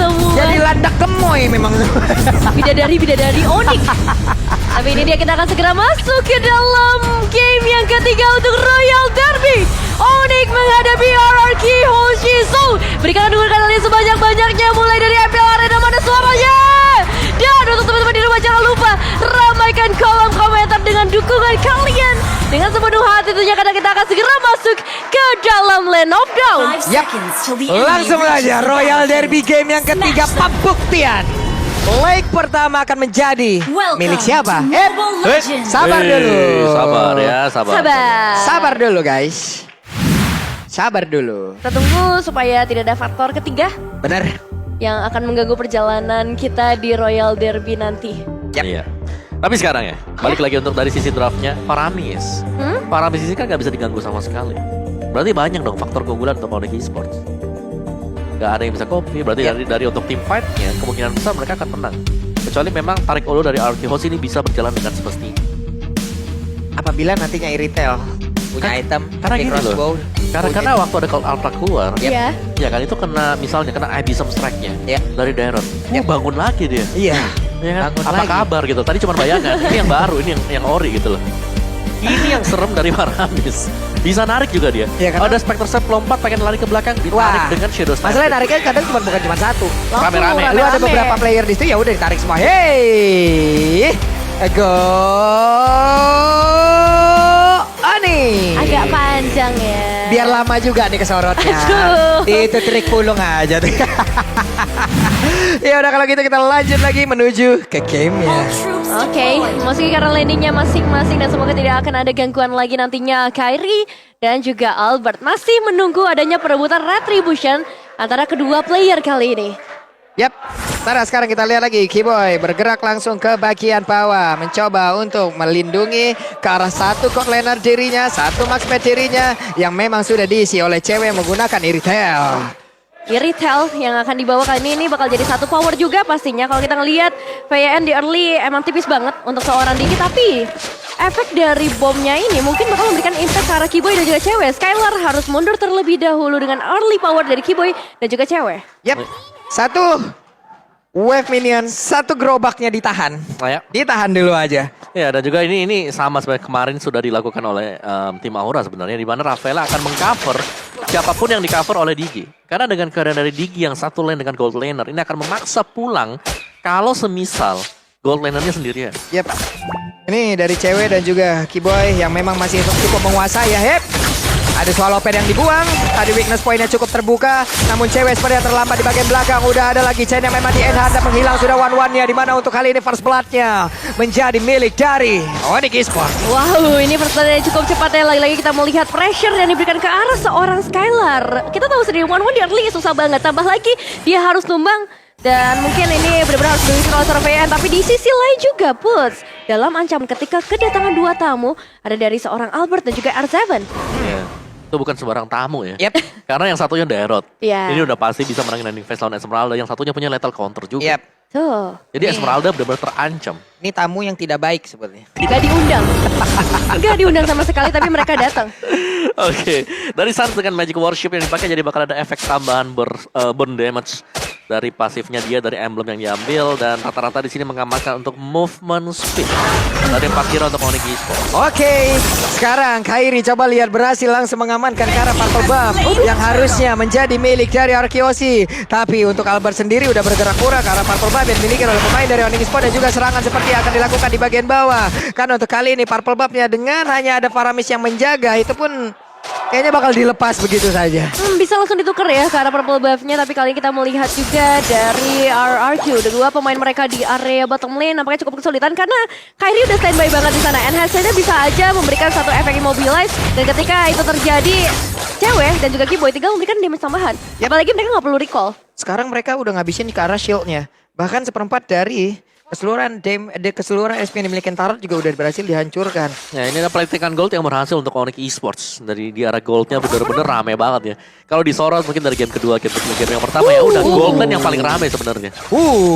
semua. Jadi landak gemoy memang. Bidadari Onyx. Tapi ini dia, kita akan segera masuk ke dalam game yang ketiga untuk Royal Derby. Onyx menghadapi RRQ Hoshizo. Berikan dukungan kalian sebanyak-banyaknya mulai dari MPL Arena, mana suaranya. Dan untuk teman-teman di rumah jangan lupa ramaikan kolom komentar dengan dukungan kalian. Dengan sepenuh hati tentunya karena kita akan segera masuk ke dalam Land of Dawn. Yap, langsung aja Royal Derby game yang ketiga pembuktian. Leg pertama akan menjadi milik siapa? Sabar dulu. Sabar ya, sabar. Sabar dulu guys. Sabar dulu. Kita tunggu supaya tidak ada faktor ketiga Bener. yang akan mengganggu perjalanan kita di Royal Derby nanti. Yap. Iya. Tapi sekarang ya, balik lagi untuk dari sisi draftnya, Paramis. Paramis ini kan nggak bisa diganggu sama sekali. Berarti banyak dong faktor keunggulan untuk Onyx Esports. Gak ada yang bisa copy, berarti dari untuk tim fight-nya kemungkinan besar mereka akan menang. Kecuali memang tarik ulur dari RRQ Host ini bisa berjalan dengan semestinya. Apabila nantinya Iritel punya item Karena pakai gini crossbow, loh, karena waktu ada Call Ultra keluar, Iya. ya kan itu kena misalnya kena Abyssal Strike-nya Iya. dari Daron. Iya. Bangun lagi dia. Iya. Ya kan? Bangun Apa lagi. kabar gitu? Tadi cuma bayangan. Ini yang baru, ini yang ori gitu loh. Ini yang serem dari Paramis. Bisa narik juga dia. Iya, karena- Ada Spectre Step lompat pengen lari ke belakang, ditarik Wah. dengan Shadow Step. Masalahnya nariknya kadang bukan cuma satu. Rame-rame. Lu ada beberapa player di situ ya udah ditarik semua. Hey, go Ani. Agak panjang ya. Biar lama juga nih kesorotnya. Aduh. Itu trik pulung aja tuh. Ya udah kalau gitu kita lanjut lagi menuju ke game-nya. Oke, meski karena landingnya masing-masing dan semoga tidak akan ada gangguan lagi nantinya. Kyrie dan juga Albert masih menunggu adanya perebutan retribution antara kedua player kali ini. Yap, Tara sekarang kita lihat lagi Keyboy bergerak langsung ke bagian bawah, mencoba untuk melindungi ke arah satu court laner dirinya, satu maxmate dirinya yang memang sudah diisi oleh cewek menggunakan Iritel. Iritel yang akan dibawa kali ini bakal jadi satu power juga pastinya. Kalau kita ngelihat VN di early emang tipis banget untuk seorang Digi, tapi efek dari bomnya ini mungkin bakal memberikan impact ke arah Keyboy dan juga cewek. Skylar harus mundur terlebih dahulu dengan early power dari Keyboy dan juga cewek. Yap, satu wave minion, satu gerobaknya ditahan. Nah, ya. Ditahan dulu aja. Ya, dan juga ini sama seperti kemarin sudah dilakukan oleh tim Aura sebenarnya, di mana Rafaela akan mengcover siapapun yang di-cover oleh Digi. Karena dengan keadaan dari Digi yang satu lane dengan gold laner, ini akan memaksa pulang kalau semisal gold lanernya sendirian. Yap, ini dari cewek dan juga Keyboy yang memang masih cukup menguasai ya. Hep, ada swallow pad yang dibuang, tadi weakness pointnya cukup terbuka, namun cewek sepertinya terlambat di bagian belakang. Udah ada lagi chain yang memang di end hand menghilang sudah one-one-nya, di mana untuk kali ini first blood-nya menjadi milik dari Onyx Esports. Wow, ini pertandingan cukup cepat ya. Lagi-lagi kita melihat pressure yang diberikan ke arah seorang Skylar. Kita tahu sendiri one-one di early susah banget, tambah lagi dia harus tumbang. Dan mungkin ini benar-benar harus diisi oleh seorang VN. Tapi di sisi lain juga Puts dalam ancaman ketika kedatangan dua tamu ada dari seorang Albert dan juga R7. Ya. Itu bukan sembarang tamu ya. Yep. Karena yang satunya Daerot. Iya. Ini udah pasti bisa menangin ending phase lawan Esmeralda. Yang satunya punya lethal counter juga. Yap, Tuh, Jadi Esmeralda benar-benar terancam. ini tamu yang tidak baik sebenarnya. gak diundang. Gak diundang sama sekali tapi mereka datang. Oke, dari Suns dengan Magic Worship yang dipakai jadi bakal ada efek tambahan burn damage dari pasifnya dia, dari emblem yang diambil, dan rata-rata di sini mengamankan untuk movement speed dari 4 kira untuk Onyx Esports. Oke, sekarang Kyrie coba lihat berhasil langsung mengamankan ke arah purple buff yang harusnya menjadi milik dari Arkeosi. Tapi untuk Albert sendiri udah bergerak pura ke arah purple buff yang dimiliki oleh pemain dari Onyx Esports, dan juga serangan seperti yang akan dilakukan di bagian bawah. Karena untuk kali ini purple buff-nya dengan hanya ada Paramis yang menjaga, itu pun kayaknya bakal dilepas begitu saja. Bisa langsung ditukar ya ke arah purple buff-nya. Tapi kali ini kita melihat juga dari RRQ, kedua pemain mereka di area bottom lane nampaknya cukup kesulitan karena Kyrie udah standby banget di sana. Enhance-nya bisa aja memberikan satu efek immobilize, dan ketika itu terjadi cewek dan juga Keyboy tinggal memberikan damage tambahan. Apalagi mereka nggak perlu recall. Sekarang mereka udah ngabisin ke arah shield-nya. Bahkan seperempat dari keseluruhan SP yang dimiliki Tarot juga udah berhasil dihancurkan. Ya, ini ada pelitikan gold yang berhasil untuk Onyx Esports. Dari di arah goldnya bener-bener rame banget ya. Kalau disorot mungkin dari game kedua, game yang pertama ya udah gold lane yang paling rame sebenarnya.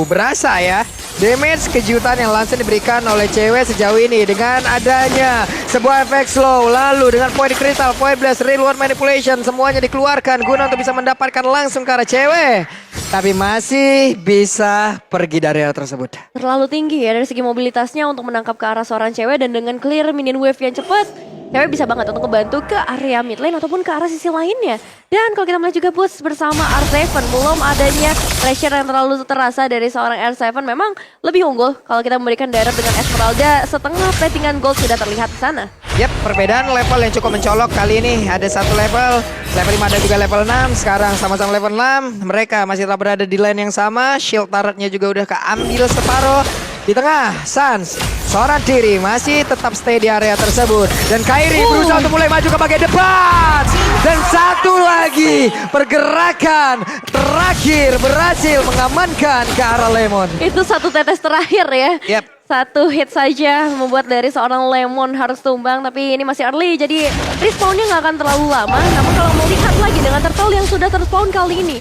Berasa ya. Damage kejutan yang langsung diberikan oleh cewek sejauh ini dengan adanya sebuah efek slow, lalu dengan point crystal, point blast, real world manipulation, semuanya dikeluarkan guna untuk bisa mendapatkan langsung ke arah cewek. Tapi masih bisa pergi dari area tersebut. Terlalu tinggi ya dari segi mobilitasnya untuk menangkap ke arah seorang cewek dan dengan clear minion wave yang cepat, cewek bisa banget untuk ngebantu ke area mid lane ataupun ke arah sisi lainnya. Dan kalau kita melihat juga boost bersama R7, belum adanya pressure yang terlalu terasa dari seorang R7 memang lebih unggul kalau kita memberikan direct dengan Esmeralda setengah platingan gold sudah terlihat di sana. Yap, perbedaan level yang cukup mencolok kali ini. Ada satu level 5 dan juga level 6. Sekarang sama-sama level 6. Mereka masih tetap berada di lane yang sama. Shield turretnya juga udah keambil separuh. Di tengah, Sans seorang diri masih tetap stay di area tersebut. Dan Kairi berusaha untuk mulai maju ke bagian depan. Dan satu lagi pergerakan terakhir berhasil mengamankan ke arah Lemon. Itu satu tetes terakhir ya. Yap. Satu hit saja membuat dari seorang Lemon harus tumbang. Tapi ini masih early jadi respawnnya nggak akan terlalu lama. Namun kalau melihat lagi dengan turtle yang sudah terspawn kali ini,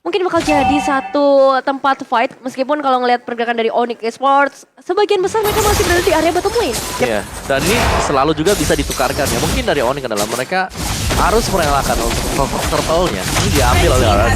mungkin bakal jadi satu tempat fight. Meskipun kalau ngelihat pergerakan dari Onyx Esports, sebagian besar mereka masih berada di area bottom lane. Iya, dan ini selalu juga bisa ditukarkan ya. Mungkin dari Onyx adalah mereka harus merelakan untuk turtle-nya. Ini diambil oleh Aran.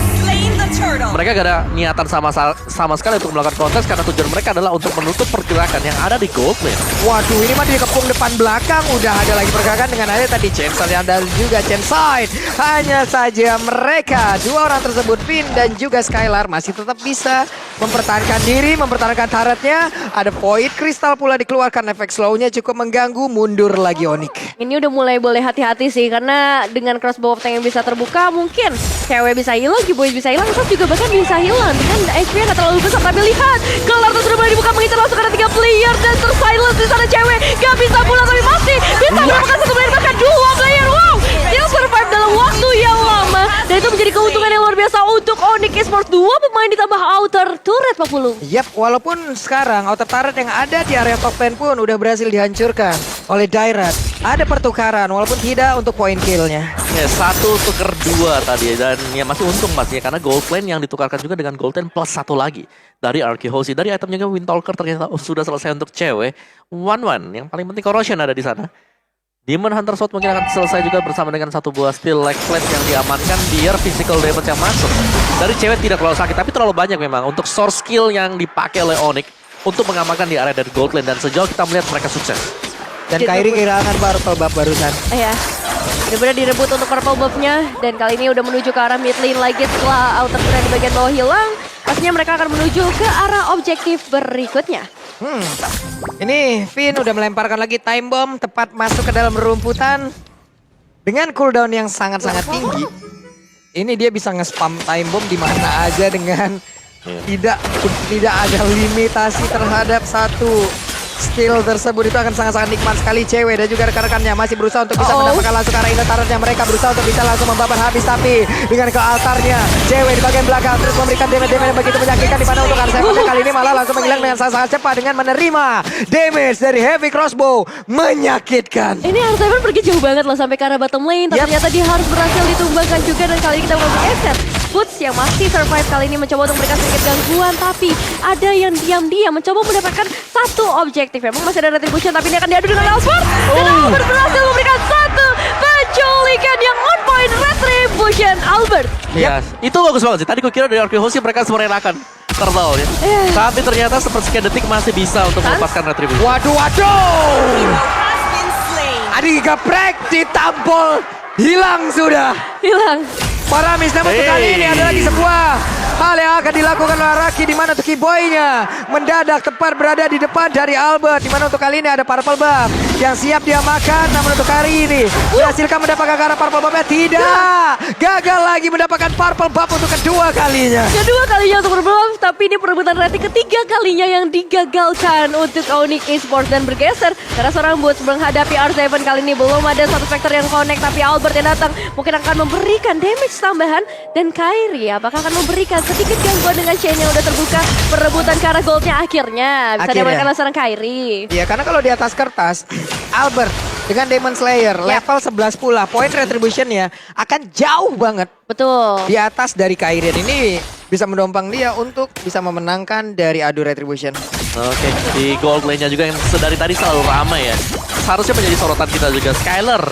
Mereka gak ada niatan sama sekali untuk melakukan kontes karena tujuan mereka adalah untuk menutup pergerakan yang ada di gold lane. Waduh, ini mah dikepung depan belakang. Udah ada lagi pergerakan dengan ada tadi Chainsaw yang ada juga Chainside. Hanya saja mereka, dua orang tersebut, Finn dan juga Skylar, masih tetap bisa mempertahankan diri, mempertahankan turretnya. Ada Void Crystal pula dikeluarkan, efek slownya cukup mengganggu. Mundur lagi Onyx. Ini udah mulai boleh hati-hati sih karena dengan crossbow of tank yang bisa terbuka mungkin cewek bisa hilang, Kiboy bisa hilang, Sop juga bahkan bisa hilang dengan HP yang gak terlalu besar. Tapi lihat, gelar sudah mulai dibuka mengincar langsung ada 3 player dan tersilence di sana cewek gak bisa pulang tapi masih bisa mendapatkan satu player bahkan 2 player. Wow, dia survive dalam waktu yang lama dan itu menjadi keuntungan yang luar biasa untuk Onyx Esports. 2 pemain ditambah outer turret Pak Pulung. Yap, walaupun sekarang outer turret yang ada di area top lane pun udah berhasil dihancurkan oleh Dairat. Ada pertukaran walaupun tidak untuk point killnya. Ya, 1 tuker 2 tadi dan ya masih untung mas ya karena gold lane yang ditukarkan juga dengan gold lane plus 1 lagi dari Arkehosi. Dari item juga Windtalker ternyata sudah selesai untuk cewek. 1-1 yang paling penting Corrosion ada di sana. Demon Hunter Sword mungkin akan selesai juga bersama dengan satu buah Steel Leg Plate yang diamankan biar physical damage yang masuk. Dari cewek tidak terlalu sakit tapi terlalu banyak memang untuk source skill yang dipakai oleh Onyx untuk mengamankan di area dari gold lane dan sejauh kita melihat mereka sukses. Dan Kairi kehilangan purple buff barusan. Ya, benar-benar direbut untuk purple buff-nya dan kali ini udah menuju ke arah mid lane lagi setelah outer turret di bagian bawah hilang. Pastinya mereka akan menuju ke arah objektif berikutnya. Ini Finn udah melemparkan lagi time bomb tepat masuk ke dalam rumputan dengan cooldown yang sangat-sangat tinggi. Ini dia bisa nge-spam time bomb di mana aja dengan tidak ada limitasi terhadap satu skill tersebut. Itu akan sangat-sangat nikmat sekali. Cewek dan juga rekan-rekannya masih berusaha untuk bisa mendapatkan langsung ke arah inventarnya. Mereka berusaha untuk bisa langsung membabat habis tapi dengan ke altarnya cewek di bagian belakang terus memberikan damage yang begitu menyakitkan di mana untuk R7 kali ini malah langsung menghilang dengan sangat-sangat cepat dengan menerima damage dari heavy crossbow menyakitkan. Ini R7 pergi jauh banget loh sampai ke arah bottom lane. Tapi ternyata dia harus berhasil ditumbangkan juga dan kali ini kita mau bergeser. Boots yang masih survive kali ini mencoba untuk memberikan sedikit gangguan tapi ada yang diam-diam mencoba mendapatkan satu objektif. Memang masih ada retribution tapi ini akan diadu dengan Albert. Dan Albert berhasil memberikan satu penculikan yang on point retribution Albert. Yes. Itu bagus banget sih. Tadi gue kira dari Arkehosi mereka harus merelakan turtle ya. Tapi ternyata sepersekian detik masih bisa untuk melepaskan retribution. Waduh. Adi geprek ditampol. Hilang sudah. Hilang. Paramis namun untuk kali ini ada lagi sebuah hal yang akan dilakukan oleh Raki di mana untuk Kiboy-nya mendadak tepat berada di depan dari Albert di mana untuk kali ini ada purple buff yang siap dia makan. Namun untuk hari ini berhasilkan mendapatkan ke arah purple buff-nya? Tidak, gagal lagi mendapatkan purple buff untuk kedua kalinya Untuk purple buff tapi ini perebutan rating ketiga kalinya yang digagalkan untuk Onyx Esports dan bergeser karena seorang Boots menghadapi R7 kali ini belum ada satu vector yang connect tapi Albert yang datang mungkin akan memberikan damage tambahan dan Kairi apakah akan memberikan sedikit gangguan dengan chain yang udah terbuka. Perebutan ke arah goldnya akhirnya bisa diamankan oleh seorang Kairi. Iya, karena kalau di atas kertas Albert dengan Demon Slayer level 11 pula point retribution-nya akan jauh banget. Betul. Di atas dari Kairi ini bisa mendompang dia untuk bisa memenangkan dari adu retribution. Oke, di gold lane-nya juga yang sedari tadi selalu ramai ya. Seharusnya menjadi sorotan kita juga Skylar.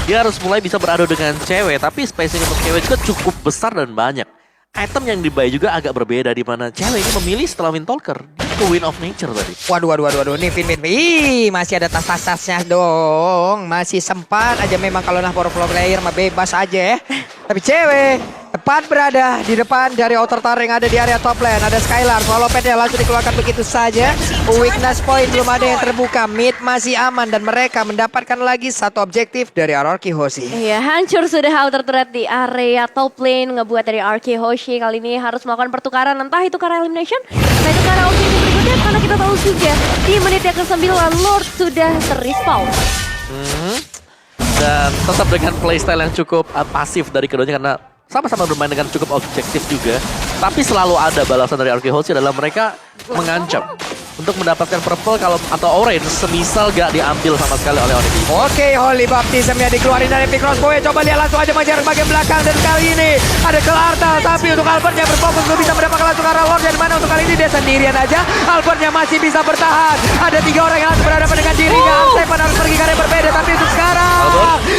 Dia harus mulai bisa beradu dengan cewek, tapi spacing untuk cewek juga cukup besar dan banyak. item yang dibuy juga agak berbeda, di mana cewek ini memilih setelah Wind Talker ke Wind of Nature tadi. Waduh. Nih Vin. Ih, masih ada tas-tasnya dong. Masih sempat aja memang kalau nah pro player mah bebas aja ya. Tapi cewek tepat berada di depan dari outer tower yang ada di area top lane. Ada Skylar, swallow pad-nya langsung dikeluarkan begitu saja. Weakness point belum ada yang terbuka. Mid masih aman dan mereka mendapatkan lagi satu objektif dari RRQ Hoshi. Iya, hancur sudah outer turret di area top lane. Ngebuat dari RK Hoshi kali ini harus melakukan pertukaran. Entah itu karena elimination, entah itu karena objektif berikutnya. Karena kita tahu juga di menit yang ke-9 Lord sudah ter-respawn. Dan tetap dengan playstyle yang cukup pasif dari keduanya karena sama-sama bermain dengan cukup objektif juga. Tapi selalu ada balasan dari RK Hoshi adalah mereka mengancam untuk mendapatkan purple atau orange semisal gak diambil sama sekali oleh Onyx. Oke, Holy Baptism-nya dikeluarin dari pick crossbow. Coba lihat langsung aja mengejar bagian belakang. Dan kali ini ada Kelartal. Tapi untuk Albertnya berfokus belum bisa mendapatkan langsung arah Lord. Dan mana untuk kali ini dia sendirian aja. Albertnya masih bisa bertahan. Ada 3 orang yang harus berhadapan dengan dirinya. Arsepan harus pergi ke area berbeda. Tapi untuk sekarang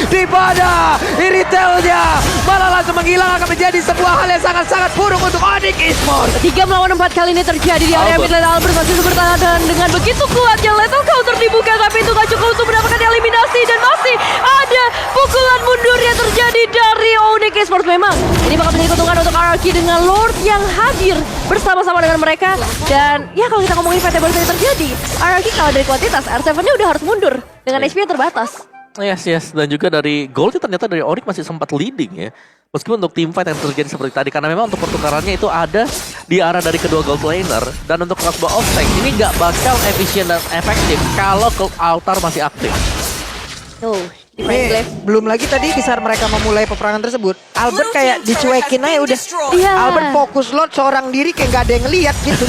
di pada Iritelnya malah langsung menghilang, akan menjadi sebuah hal yang sangat-sangat buruk untuk Onyx Esports. 3 melawan 4 kali ini terjadi di area mid lane. Albert masih bertahan dan dengan begitu kuatnya lethal counter dibuka, tapi itu gak cukup untuk mendapatkan eliminasi dan masih ada pukulan mundur yang terjadi dari Onyx Esports. Memang ini bakal menjadi keuntungan untuk RRQ dengan Lord yang hadir bersama-sama dengan mereka. Dan ya kalau kita ngomongin fight yang terjadi, RRQ kalah dari kuantitas, R7-nya udah harus mundur dengan HP yang terbatas. Yes. Dan juga dari gold ternyata dari Onyx masih sempat leading ya. Meskipun untuk team fight yang terjadi seperti tadi. Karena memang untuk pertukarannya itu ada di arah dari kedua gold laner. Dan untuk crossbow of tank ini nggak bakal efisien dan efektif kalau altar masih aktif. Tuh, di main glaive. Belum lagi tadi di saat mereka memulai peperangan tersebut, Albert kayak dicuekin aja udah. Iya. Albert fokus Lord seorang diri kayak nggak ada yang ngeliat gitu.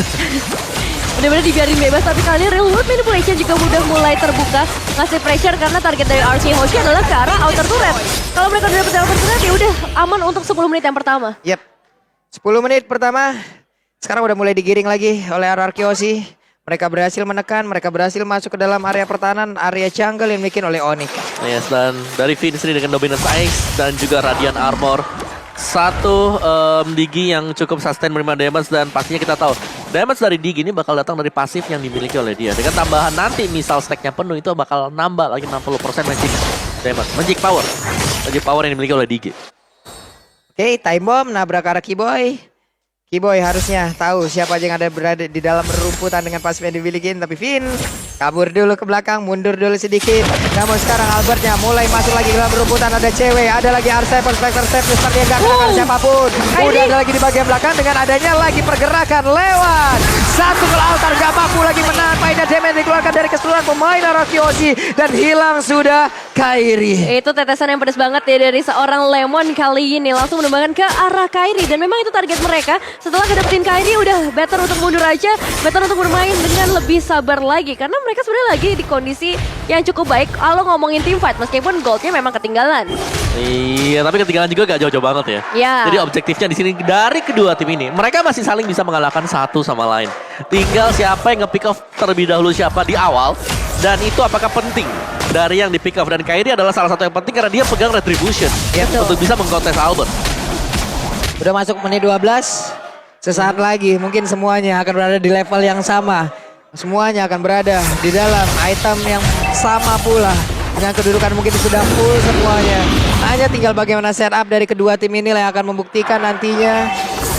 Bener-bener dibiarin bebas, tapi kali ini real world manipulation juga udah mulai terbuka. Ngasih pressure karena target dari RK Hoshi adalah ke arah outer turret. Kalau mereka udah dapet outer turret ya udah aman untuk 10 menit yang pertama. Yep. 10 menit pertama. Sekarang udah mulai digiring lagi oleh RRQ Hoshi. Mereka berhasil menekan, mereka berhasil masuk ke dalam area pertahanan, area jungle yang dimiliki oleh Onyx. Yes, dan dari Vince dengan Dominance Ice dan juga Radiant Armor. Satu Digi yang cukup sustain menerima damage, dan pastinya kita tahu damage dari Digi ini bakal datang dari pasif yang dimiliki oleh dia. Dengan tambahan nanti misal stacknya penuh itu bakal nambah lagi 60% magic damage, magic power yang dimiliki oleh Digi. Oke, time bomb nabrak arah Kiboy. Kiboy harusnya tahu siapa aja yang ada berada di dalam rumputan dengan pasif yang dimiliki. Tapi Vin kabur dulu ke belakang, mundur dulu sedikit. Namun sekarang Albertnya mulai masuk lagi dalam rumputan. Ada cewek, ada lagi Arsepan, Spectre Step, seperti yang gak kenakan siapapun. Udah ada lagi di bagian belakang dengan adanya lagi pergerakan lewat satu ke altar. Gak mampu lagi menahan mainnya, damage dikeluarkan dari keseluruhan pemain RRQ Hoshi. Dan hilang sudah Kairi. Itu tetesan yang pedas banget ya dari seorang Lemon kali ini. Langsung menumbangkan ke arah Kairi. Dan memang itu target mereka. Setelah kedapetin Kairi udah better untuk mundur aja. Better untuk bermain dengan lebih sabar lagi. Karena mereka sebenarnya lagi di kondisi yang cukup baik kalau ngomongin team fight. Meskipun goldnya memang ketinggalan. Iya, tapi ketinggalan juga gak jauh-jauh banget ya. Ya. Jadi objektifnya di sini dari kedua tim ini, mereka masih saling bisa mengalahkan satu sama lain. Tinggal siapa yang nge-pick off terlebih dahulu siapa di awal. Dan itu apakah penting dari yang di-pick off. Dan Kairi adalah salah satu yang penting karena dia pegang Retribution untuk bisa mengkontes Albert. Udah masuk menit 12. Sesaat lagi mungkin semuanya akan berada di level yang sama. Semuanya akan berada di dalam item yang sama pula. Dengan kedudukan mungkin sudah full semuanya. Hanya tinggal bagaimana setup dari kedua tim ini yang akan membuktikan nantinya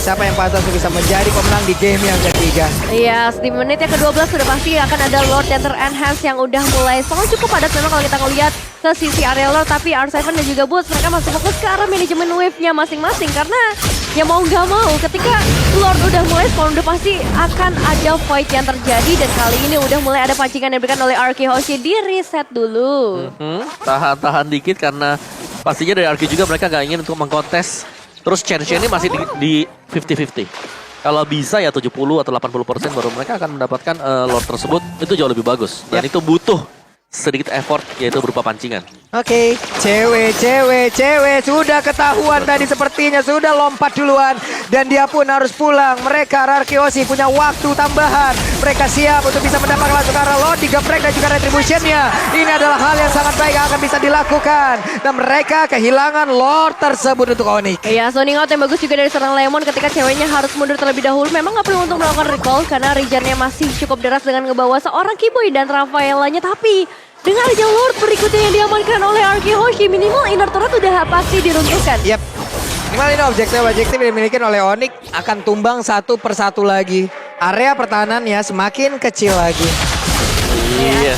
siapa yang pantas bisa menjadi pemenang di game yang ketiga. Iya, di menit yang ke-12 sudah pasti akan ada Lord yang ter-enhance yang udah mulai sangat cukup padat memang kalau kita ngeliat ke sisi area Lord. Tapi R7 dan juga Boots mereka masih fokus ke arah manajemen wave-nya masing-masing. Karena ya mau nggak mau ketika Lord udah mulai spawn udah pasti akan ada fight yang terjadi. Dan kali ini udah mulai ada pancingan yang diberikan oleh RK Hoshi. Di reset dulu. Tahan dikit karena pastinya dari RK juga mereka gak ingin untuk mengkontes. Terus chance-nya ini masih di 50-50. Kalau bisa ya 70 atau 80% baru mereka akan mendapatkan Lord tersebut. Itu jauh lebih bagus. Dan itu butuh sedikit effort yaitu berupa pancingan. Oke, cewek sudah ketahuan tadi sepertinya sudah lompat duluan dan dia pun harus pulang. Mereka Arkeosi punya waktu tambahan. Mereka siap untuk bisa mendapatkan langsung arah Lord, 3 frag dan juga retributionnya. Ini adalah hal yang sangat baik yang akan bisa dilakukan dan mereka kehilangan Lord tersebut untuk Onyx. Iya, zoning out yang bagus juga dari seorang Lemon ketika ceweknya harus mundur terlebih dahulu. Memang nggak perlu untuk melakukan recall karena regionnya masih cukup deras dengan ngebawa seorang Kiboy dan Rafaelanya. Tapi dengan aja Lord berikutnya yang diamankan oleh Arkehoshi, minimal inner turret udah pasti diruntuhkan. Yap. Minimal ini objektif yang dimiliki oleh Onyx akan tumbang satu persatu lagi. Area pertahanannya semakin kecil lagi. Yes.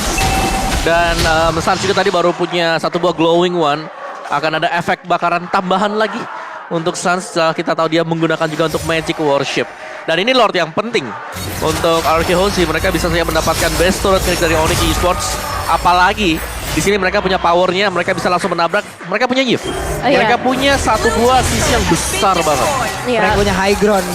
Dan Sans juga tadi baru punya satu buah glowing one. Akan ada efek bakaran tambahan lagi untuk Sans. Kita tahu dia menggunakan juga untuk Magic Worship. Dan ini Lord yang penting untuk Arkehoshi. Mereka bisa saja mendapatkan best turret dari Onyx Esports. Apalagi di sini mereka punya powernya, mereka bisa langsung menabrak. Mereka punya Yif. Mereka punya satu buah sisi yang besar banget. Mereka punya high ground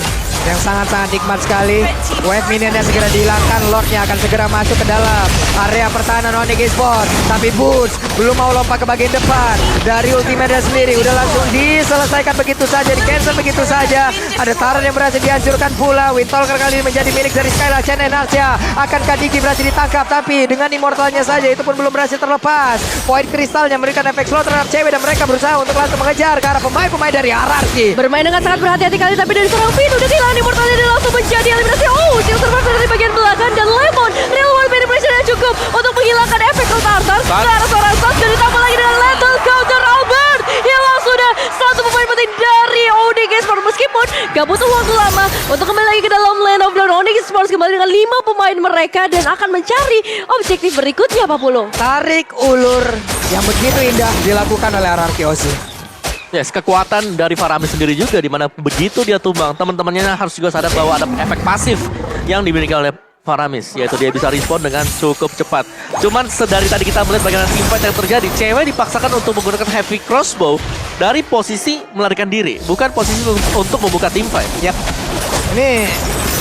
yang sangat-sangat nikmat sekali. Wave minionnya segera dihilangkan, Lordnya akan segera masuk ke dalam area pertahanan Onyx Esports. Tapi Boots belum mau lompat ke bagian depan. Dari ultimate sendiri udah langsung diselesaikan begitu saja, di cancel begitu saja. Ada Taran yang berhasil dihancurkan pula. Windtalker kali ini menjadi milik dari Skylar Chen Enarsia. Akankah Digi berhasil ditangkap, tapi dengan immortalnya saja itu pun belum berhasil terlepas. Poin kristalnya memberikan efek slow terhadap cewek dan mereka berusaha untuk langsung mengejar ke arah pemain-pemain dari Hierarchy. Bermain dengan sangat berhati-hati kali, tapi dari seorang Finn udah kehilangan immortalnya dan langsung menjadi eliminasi. Shield survivor dari bagian belakang dan Lemon real world manipulation yang cukup untuk menghilangkan efek Tartar ke arah seorang Sans dan ditambah lagi dengan lethal counter Albert. Hilang sudah satu pemain penting dari Onyx Esports meskipun gak butuh waktu lama untuk kembali lagi ke dalam lane of down. Onyx Esports kembali dengan 5 pemain mereka dan akan mencari objektif berikutnya, Pak Pulung. Tarik ulur yang begitu indah dilakukan oleh Arkeoshi. Yes, kekuatan dari Faramis sendiri juga, di mana begitu dia tumbang, teman-temannya harus juga sadar bahwa ada efek pasif yang dimiliki oleh Faramis, yaitu dia bisa respon dengan cukup cepat. Cuman sedari tadi kita melihat bagaimana teamfight yang terjadi, cewek dipaksakan untuk menggunakan heavy crossbow dari posisi melarikan diri, bukan posisi untuk membuka teamfight. Yap. Ini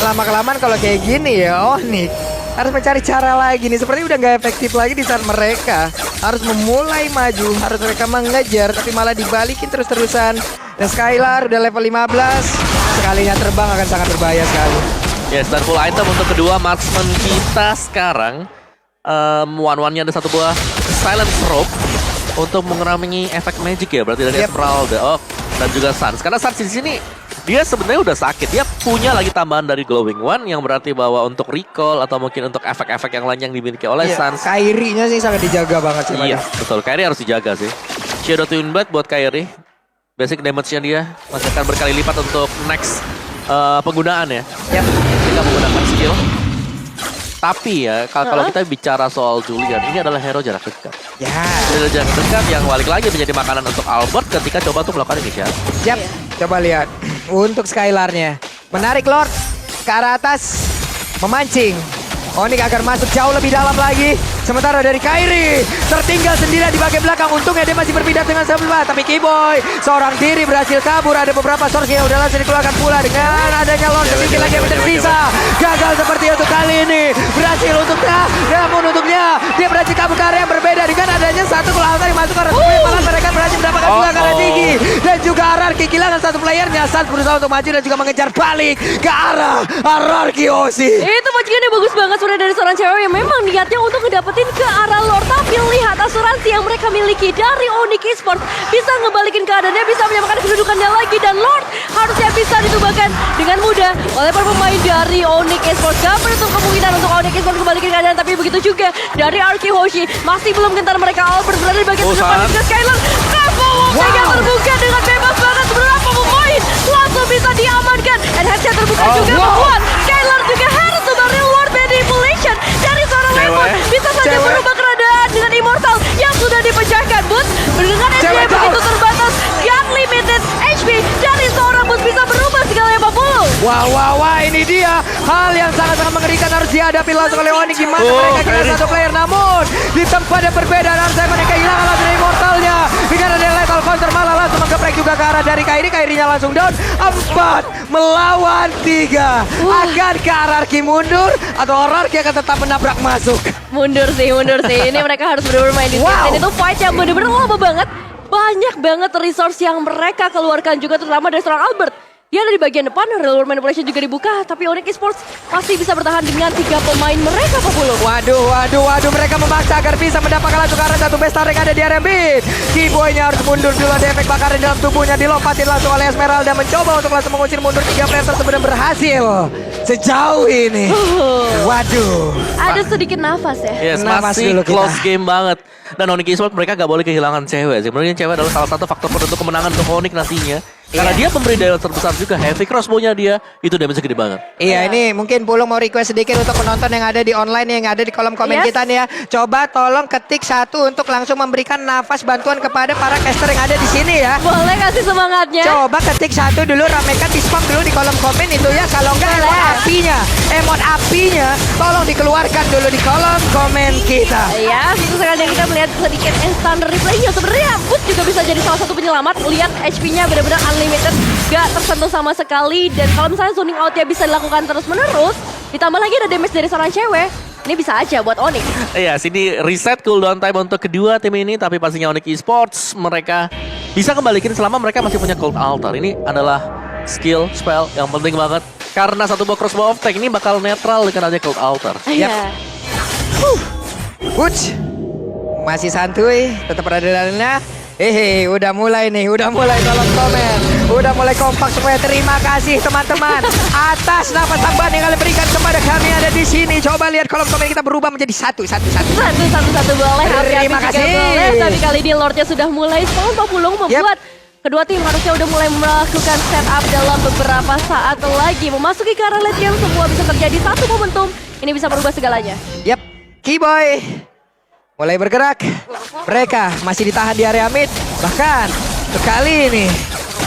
lama-kelamaan kalau kayak gini ya, Onyx harus mencari cara lagi nih. Sepertinya udah nggak efektif lagi di saat mereka harus memulai maju, harus mereka mengejar, tapi malah dibalikin terus-terusan. Dan Skylar udah level 15, sekalinya terbang akan sangat berbahaya sekali. Yes, dan full item untuk kedua marksman kita sekarang. One-one-nya ada satu buah silent rope untuk mengurangi efek magic ya, berarti dari Esmeralda. Oh, dan juga Sans. Karena Sans di sini dia sebenarnya udah sakit. Dia punya lagi tambahan dari Glowing One yang berarti bahwa untuk recall atau mungkin untuk efek-efek yang lain yang dimiliki oleh Sans. Kairi-nya sih sangat dijaga banget sih. Iya, betul. Kairi harus dijaga sih. Shadow Twin Blade buat Kairi. Basic damage-nya dia masih akan berkali lipat untuk next penggunaan ya. Yap. Ketika menggunakan skill. Tapi ya, kalau kita bicara soal Julian, ini adalah hero jarak dekat. Ya. Hero jarak dekat yang balik lagi menjadi makanan untuk Albert ketika coba untuk melakukan inisiatif. Yap. Coba lihat untuk Skylarnya. Menarik Lord ke arah atas, memancing Onyx agar masuk jauh lebih dalam lagi. Sementara dari Kairi tertinggal sendirian di bagian belakang. Untungnya dia masih berpindah dengan sebelah. Tapi Kiboy seorang diri berhasil kabur. Ada beberapa source yang udah langsung dikeluarkan pula. Dengan adanya Lord sedikit lagi yang tersisa. Gagal seperti untuk kali ini. Berhasil untuknya. Namun untuknya dia berhasil kabur ke area yang berbeda. Dengan adanya satu kelautan yang masuk ke arah malah mereka berhasil mendapatkan juga karena tinggi. Dan juga Hierarchy kehilangan satu playernya. Sans berusaha untuk maju dan juga mengejar balik ke arah Arkeoshi. Itu majikannya bagus banget sudah dari seorang cewek yang memang niatnya untuk ngedapetin ke arah Lord. Tapi lihat asuransi yang mereka miliki dari Onyx Esports bisa ngebalikin keadaannya, bisa menyamakan kedudukannya lagi. Dan Lord harusnya bisa ditumbangkan dengan mudah oleh para pemain dari Onyx Esports. Gak menutup kemungkinan untuk Onyx Esports kembalikan keadaan. Tapi begitu juga dari Arkehoshi, masih belum gentar mereka. Albert berada di bagian depan juga Skylar. Yang terbuka dengan bebas banget. Berapa pemain langsung bisa diamankan. And headset terbuka juga membuat Skylar juga harus coba real world manipulation dari seorang Lemon. Bisa saja berubah keadaan dengan immortal yang sudah dipecahkan. Boots dengan HP begitu terbatas. God limited HP dari seorang Boots bisa berubah segalanya 40. Wah, ini dia hal yang sangat-sangat mengerikan harus dihadapi langsung oleh Onyx. Gimana mereka kira satu player, namun di tempat yang berbeda Arsene kehilangan langsung dari Immortalnya. Dengan ada lethal counter malah langsung menggeprek juga ke arah dari Kairi. Kairinya langsung down. 4 melawan 3. Akankah RRQ mundur atau RRQ akan tetap menabrak masuk? Mundur sih. Ini mereka harus benar-benar main di tim. Wow. Dan itu fight yang benar-benar lama banget. Banyak banget resource yang mereka keluarkan juga, terutama dari seorang Albert. Dia ada di bagian depan, Real World Manipulation juga dibuka, tapi Onyx Esports masih bisa bertahan dengan 3 pemain mereka, Pak Pulung. Waduh, mereka memaksa agar bisa mendapatkan langsung karena satu best yang ada di RMB. Keyboy-nya harus mundur dulu, ada efek bakaran dalam tubuhnya, dilompatin langsung oleh Esmeralda, mencoba untuk langsung mengusir mundur 3 player tersebut dan berhasil sejauh ini. Waduh. Ada sedikit nafas ya. Yes, Nafas masih dulu kita. close game banget. Dan Onyx Esports mereka gak boleh kehilangan cewek sih. Menurut cewek adalah salah satu faktor penentu kemenangan untuk Onyx nantinya. Karena dia pemberi daya terbesar juga. Heavy crossbow-nya dia, itu damage gede banget. Iya, ini mungkin Pulung mau request sedikit untuk penonton yang ada di online, yang ada di kolom komen Yes. kita nih ya. Coba tolong ketik 1 untuk langsung memberikan nafas bantuan kepada para caster yang ada di sini ya. Boleh kasih semangatnya. Coba ketik 1 dulu, ramekan di spam dulu di kolom komen itu ya. Kalau enggak emot apinya tolong dikeluarkan dulu di kolom komen kita. Ya, itu sekali kita melihat sedikit instant replay-nya. Sebenarnya Put juga bisa jadi salah satu penyelamat. Lihat HP-nya benar-benar unlimited, gak tersentuh sama sekali. Dan kalau misalnya zoning out-nya bisa dilakukan terus-menerus, ditambah lagi ada damage dari seorang cewek, ini bisa aja buat Onyx. Iya, sini reset cooldown time untuk kedua tim ini. Tapi pastinya Onyx Esports mereka bisa kembalikan selama mereka masih punya Cold Altar. Ini adalah skill, spell yang penting banget. Karena satu buah crossbow of tank ini bakal netral dengan adanya Cold Altar. Iya. Wuts, masih santuy, tetap ada dalamnya. Udah mulai kolom komen. Udah mulai kompak semuanya. Terima kasih teman-teman atas nafas tambahan yang kalian berikan kepada kami ada di sini. Coba lihat kolom komen kita berubah menjadi satu. Satu boleh, Terima hati-hati juga kasih. boleh. Tapi kali ini Lordnya sudah mulai spawn, Pak Pulung membuat kedua tim harusnya udah mulai melakukan setup dalam beberapa saat lagi. Memasuki ke arah late game, semua bisa terjadi satu momentum. Ini bisa merubah segalanya. Yap, Keyboy mulai bergerak. Mereka masih ditahan di area mid. Bahkan kali ini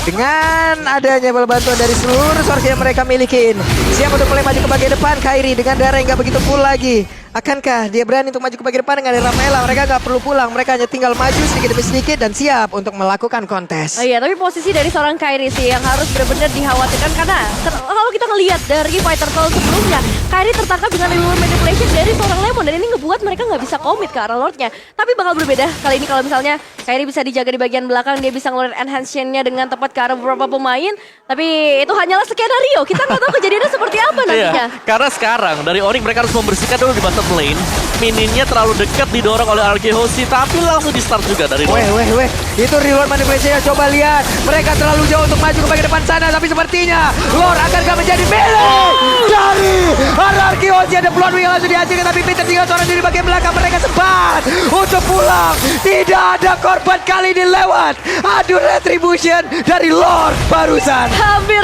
dengan adanya bantuan dari seluruh source yang mereka milikin, siap untuk mulai maju ke bagian depan. Kairi dengan darah yang gak begitu full lagi. Akankah dia berani untuk maju ke bagian depan dengan Rafaela? Mereka gak perlu pulang, mereka hanya tinggal maju sedikit demi sedikit dan siap untuk melakukan kontes. Oh iya, tapi posisi dari seorang Kairi sih yang harus benar-benar dikhawatirkan karena kalau kita ngelihat dari fighter soul sebelumnya, Kairi tertangkap dengan real manipulation dari seorang Lemon dan ini ngebuat mereka nggak bisa komit ke arah Lordnya. Tapi bakal berbeda kali ini kalau misalnya Kairi bisa dijaga di bagian belakang, dia bisa ngeluarin enhance-nya dengan tepat ke arah beberapa pemain. Tapi itu hanyalah skenario, kita nggak tahu kejadiannya seperti apa nantinya. Iya, karena sekarang dari Onyx mereka harus membersihkan dulu di bottom lane. Mininnya terlalu dekat didorong oleh RRQ Hoshi, tapi langsung di start juga dari Lord. Weh, itu reward manipulation. Coba lihat, mereka terlalu jauh untuk maju ke bagian depan sana, tapi sepertinya Lord akankah menjadi milik dari RRQ Hoshi. Ada peluang yang langsung dihasilkan, tapi Peter tinggal seorang diri bagian belakang. Mereka sempat untuk pulang, tidak ada korban kali ini lewat. Aduh, retribution dari Lord barusan. Hampir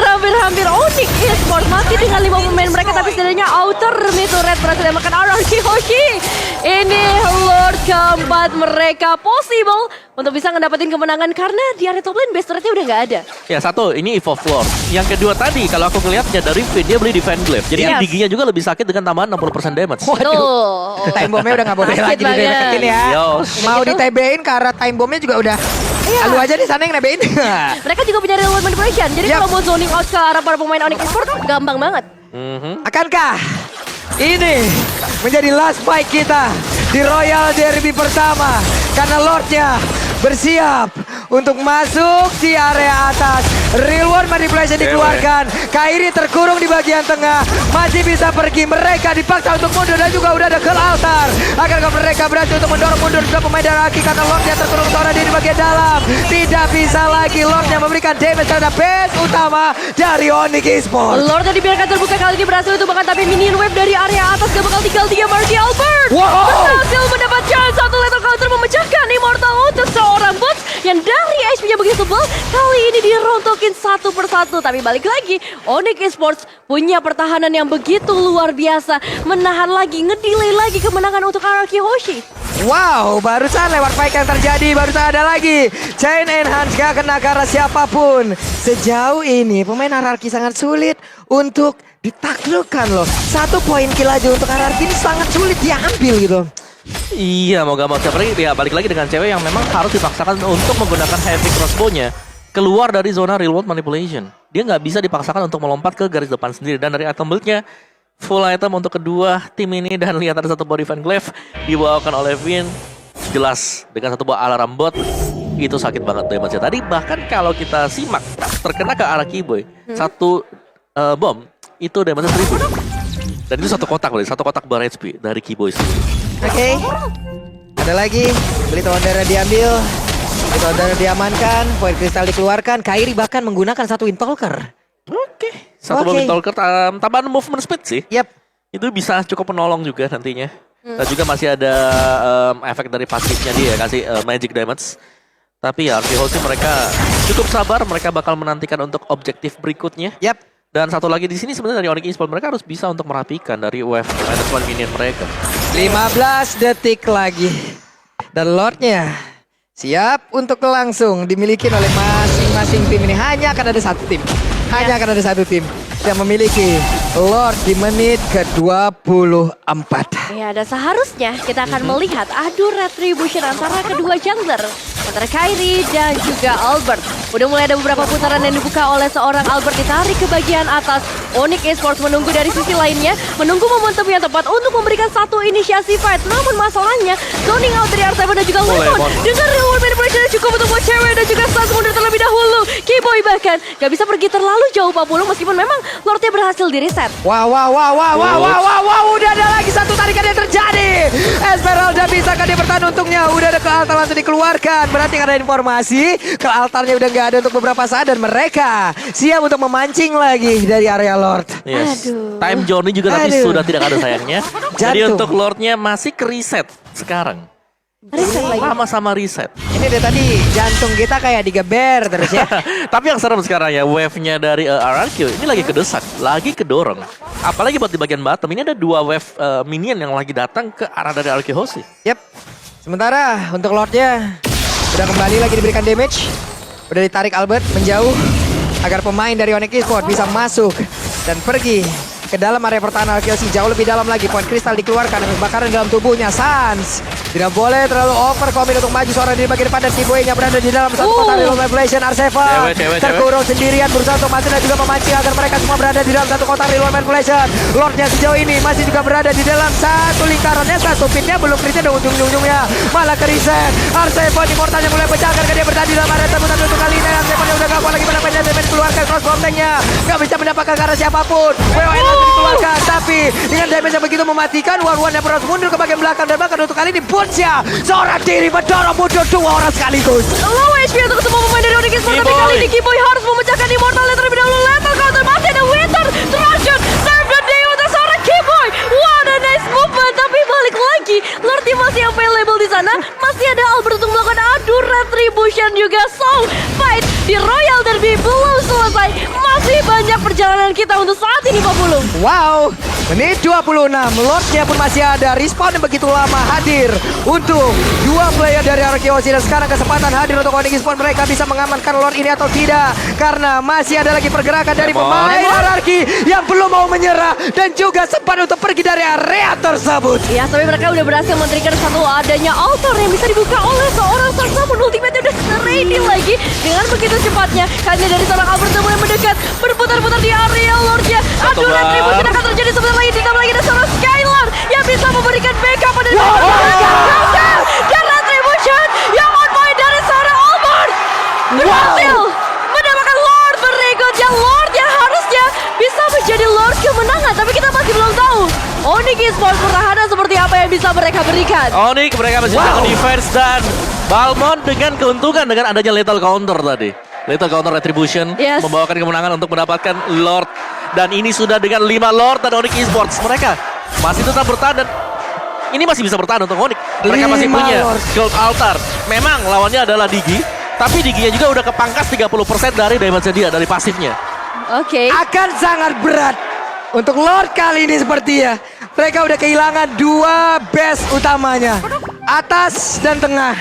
Onyx Esports masih dengan 5 pemain mereka, tapi setidaknya outer mid red berhasil makan RRQ Hoshi. Ini Lord keempat mereka possible untuk bisa ngedapetin kemenangan karena di area top lane best rate-nya udah nggak ada. Ya satu, ini Evolve Lord. Yang kedua tadi, kalau aku ngelihatnya dari Finn, dia beli Defend Glaive. Jadi Yes. giginya juga lebih sakit dengan tambahan 60% damage. Tuh. Time bomb-nya udah gak boleh Sakit lagi banget. dideketin ya. Yos. Mau di-TB-in karena time bomb-nya juga udah. Iya. Lu aja di sana yang nebein. Mereka juga punya real manipulation. Jadi Yap. kalau mau zoning out ke arah para pemain Onyx Esports gampang banget. Akankah ini menjadi last fight kita di Royal Derby pertama? Karena Lordnya bersiap untuk masuk di area atas. Real World Manipulation dikeluarkan. Kairi terkurung di bagian tengah. Masih bisa pergi. Mereka dipaksa untuk mundur dan juga udah ada Cold Altar. Akankah mereka berhasil untuk mendorong mundur dua pemain dari Aki karena Lordnya terkurung seorang diri di bagian dalam. Tidak bisa lagi Lordnya memberikan damage terhadap base utama dari Onyx Esports. Lordnya dibiarkan terbuka kali ini berhasil untuk mengatasi minion wave dari area atas. Gak bakal tinggal dia Marky Albert. Wow. Berhasil mendapatkan satu lethal counter memecahkan Immortal untuk seorang bot yang dari HP-nya begitu tebal. Kali ini dirontokin satu persatu. Tapi balik lagi, Onyx Esports punya pertahanan yang begitu luar biasa. Menahan lagi, ngedelay lagi kemenangan untuk RRQ Hoshi. Wow, barusan lewat fight yang terjadi, barusan ada lagi. Chain Enhance gak kena ke arah siapapun. Sejauh ini pemain RRQ sangat sulit untuk ditaklukkan loh. 1 poin kill aja untuk RRQ ini sangat sulit diambil gitu. Iya, mau gak mau siapa lagi ya, balik lagi dengan cewek yang memang harus dipaksakan untuk menggunakan heavy crossbow-nya keluar dari zona real world manipulation. Dia nggak bisa dipaksakan untuk melompat ke garis depan sendiri, dan dari item build-nya full item untuk kedua tim ini. Dan lihat ada satu body fan glaive dibawakan oleh Vin, jelas dengan satu buah alarm bot itu sakit banget damage-nya tadi. Bahkan kalau kita simak terkena ke arah Keyboy, satu bom itu damage-nya 1000. Dan itu satu kotak bar HP dari Keyboy sendiri. Oke. Ada lagi, beli tahun darah diambil. Saudara diamankan, poin kristal dikeluarkan. Kairi bahkan menggunakan satu Windtalker. Satu bom Talker tambahan movement speed sih. Yap. Itu bisa cukup menolong juga nantinya. Dan juga masih ada efek dari pasifnya dia kasih magic damage. Tapi ya Archie mereka cukup sabar, mereka bakal menantikan untuk objektif berikutnya. Yap. Dan satu lagi di sini sebenarnya dari Onyx Esports mereka harus bisa untuk merapikan dari wave -1 minion mereka. 15 detik lagi. Dan Lordnya siap untuk langsung dimiliki oleh masing-masing tim ini. Hanya akan ada satu tim. Hanya akan ada satu tim yang memiliki Lord di menit ke-24. Ya, dan seharusnya kita akan melihat adu retribution antara kedua jungler, antara Kairi dan juga Albert. Udah mulai ada beberapa putaran yang dibuka oleh seorang Albert, ditarik ke bagian atas. Onyx Esports menunggu dari sisi lainnya, menunggu momentum yang tepat untuk memberikan satu inisiasi fight. Namun masalahnya, zoning out dari R7 dan juga Lemon dengan real world manipulation yang cukup untuk buat cewek dan juga stun mundur terlebih dahulu. Keyboy bahkan gak bisa pergi terlalu jauh Pak Pulung meskipun memang Lordnya berhasil di reset. Wow, udah ada lagi satu tarikan yang terjadi. Esmeralda bisa kan dia bertahan untungnya. Udah ada ke altar langsung dikeluarkan. Berarti karena informasi ke altarnya udah nggak ada untuk beberapa saat dan mereka siap untuk memancing lagi dari area Lord. Yes. Aduh. Time journey juga tapi sudah tidak ada sayangnya. Jadi Jantung. untuk Lordnya masih ke reset sekarang. Reset lagi. Sama-sama reset. Ini dari tadi jantung kita kayak digeber terus ya. Tapi yang serem sekarang ya, wave-nya dari RRQ ini lagi kedesak, lagi kedorong. Apalagi buat di bagian bottom, ini ada 2 wave minion yang lagi datang ke arah dari RRQ Hoshi. Yep. Sementara untuk Lordnya udah kembali lagi diberikan damage. Udah ditarik Albert menjauh agar pemain dari Onyx Esports bisa masuk dan pergi ke dalam area pertahanan RRQ jauh lebih dalam lagi. Poin kristal dikeluarkan dan kebakaran dalam tubuhnya. Sans tidak boleh terlalu over commit untuk maju seorang di bagian depan dan Keyboy-nya berada di dalam satu kotak real manipulation. R7 terkurung sendirian berusaha untuk masuk dan juga memancing agar mereka semua berada di dalam satu kotak real manipulation. Lordnya sejauh ini masih juga berada di dalam satu lingkarannya, satu pinnya belum kritis dan ujung-ujungnya malah ke reset. R7 Immortalnya mulai pecah karena dia berada di dalam area tersebut, tapi untuk kali ini R7 udah gak kuat lagi mendapatkan damage, keluarkan cross bomb-nya gak bisa mendapatkan ke arah siapapun. WON langsung dikeluarkan, tapi dengan damage yang begitu mematikan, Warwan yang berusaha mundur ke bagian belakang dan bahkan untuk kali ini Bunsya seorang diri mendorong mundur 2 orang sekaligus. Low HP untuk semua pemain dari Onyx Esports, tapi kali ini Keyboy harus memecahkan Immortal terlebih dahulu. Lethal counter, masih ada Winter Trojan, serve the day untuk seorang Keyboy. What a nice movement, tapi balik lagi Lordnya masih available di sana. Masih ada Albert untuk melakukan adu retribution juga. So, fight di Royal Derby belum selesai. Masih banyak perjalanan kita untuk saat ini Pak Pulung. Wow, menit 26, Lordnya pun masih ada. Respawn yang begitu lama hadir untuk 2 player dari RRQ dan sekarang kesempatan hadir untuk Onyx Esports. Mereka bisa mengamankan Lord ini atau tidak, karena masih ada lagi pergerakan dari pemain RRQ yang belum mau menyerah dan juga sempat untuk pergi dari area tersebut. Ya, tapi mereka udah berhasil men-trigger satu adanya altar yang bisa dibuka oleh seorang Sarsamun. Ultimate udah ready lagi dengan begitu cepatnya. Kali dari seorang Albert yang mulai mendekat, berputar-putar di area Lordnya. Adu retribution akan terjadi sebentar lagi. Ditambah lagi ada seorang Skylar yang bisa memberikan backup pada dan retribution yang on point dari seorang Albert berhasil mendapatkan Lord berikutnya. Lord yang harusnya bisa menjadi Lord kemenangan, tapi kita masih belum tahu Onyx Esports pertahanan seperti apa yang bisa mereka berikan. Onyx mereka masih jaga defense dan Balmond dengan keuntungan dengan adanya lethal counter tadi. Lethal counter retribution membawakan kemenangan untuk mendapatkan Lord. Dan ini sudah dengan 5 Lord dan Onyx Esports. Mereka masih tetap bertahan dan ini masih bisa bertahan untuk Onyx. Mereka masih punya Gold Altar. Memang lawannya adalah Digi, tapi Diginya juga udah kepangkas 30% dari damage dia, dari pasifnya. Oke. Akan sangat berat untuk Lord kali ini sepertinya. Mereka udah kehilangan 2 base utamanya. atas dan tengah.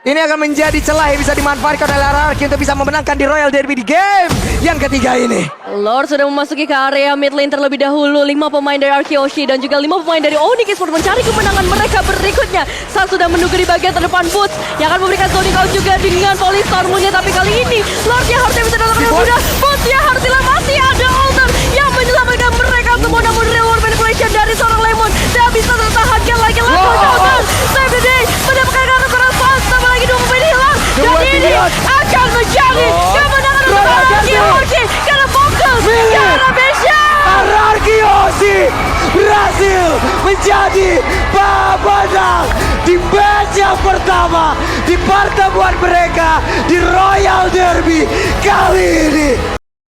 Ini akan menjadi celah yang bisa dimanfaatkan oleh RRQ untuk bisa memenangkan di Royal Derby di game yang ketiga ini. Lord sudah memasuki ke area mid lane terlebih dahulu. 5 pemain dari Arkyoshi dan juga 5 pemain dari Onyx Esports mencari kemenangan mereka berikutnya. Saat sudah menunggu di bagian terdepan Boots yang akan memberikan Sonic Out juga dengan Polystormnya. Tapi kali ini Lord yang harusnya bisa datang dengan mudah. Boots yang harus hilang, masih ada Alter yang menyelamatkan mereka semua. Namun real world manipulation dari seorang Lemon tidak bisa tertahankan lagi. Langsung save the day mendapatkan kartu keras pas. Tambah lagi 2 pemain hilang. Dan ini akan menjadi kemenangan untuk Arkyoshi karena fokus karena Besha. RRQ berhasil menjadi pemenang di match yang pertama di pertemuan mereka di Royal Derby kali ini.